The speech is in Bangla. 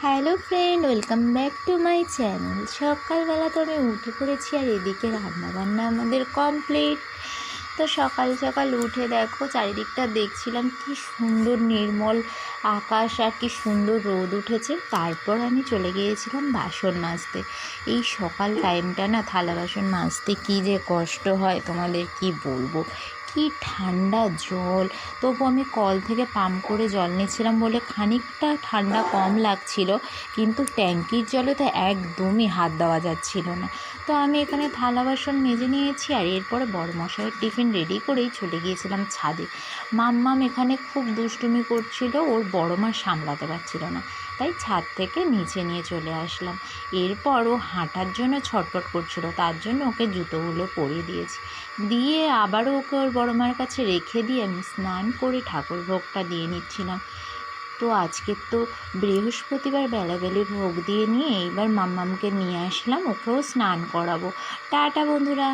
Hello friend, welcome back to my channel. সকালবেলা তো আমি উঠে পড়েছি আর এদিকে রান্নাবান্না আমাদের কমপ্লিট। তো সকাল সকাল উঠে দেখো চারিদিকটা দেখছিলাম, কি সুন্দর নির্মল আকাশ আর কি সুন্দর রোদ উঠেছে। তারপর আমি চলে গিয়েছিলাম বাসন মাজতে। এই সকাল টাইমটা না থালা বাসন মাজতে কী যে কষ্ট হয় তোমাদের কি বলবো। কি ঠান্ডা জল, তবু আমি কল থেকে পাম্প করে জল নিচ্ছিলাম বলে খানিকটা ঠান্ডা কম লাগছিল, কিন্তু ট্যাঙ্কির জলে তো একদমই হাত দেওয়া যাচ্ছিল না। তো আমি এখানে থালা বাসন মেজে নিয়েছি আর এরপরে বড়মশাইয়ের টিফিন রেডি করেই চলে গিয়েছিলাম ছাদে। মাম্মাম এখানে খুব দুষ্টুমি করছিল, ওর বড় মা সামলাতে পারছিল না, তাই ছাদ থেকে নিচে নিয়ে চলে আসলাম। এরপর ও হাঁটার জন্য ছটফট করছিল, তার জন্য ওকে জুতোগুলো পরিয়ে দিয়েছি। দিয়ে আবারও ওকে ওর বড় মার কাছে রেখে দিয়ে আমি স্নান করে ঠাকুর ভোগটা দিয়ে নিচ্ছিলাম। তো আজকে তো বৃহস্পতিবার, বেলাবেলি ভোগ দিয়ে নিয়ে এইবার মাম্মামকে নিয়ে আসলাম, ওকেও স্নান করাবো। টাটা বন্ধুরা।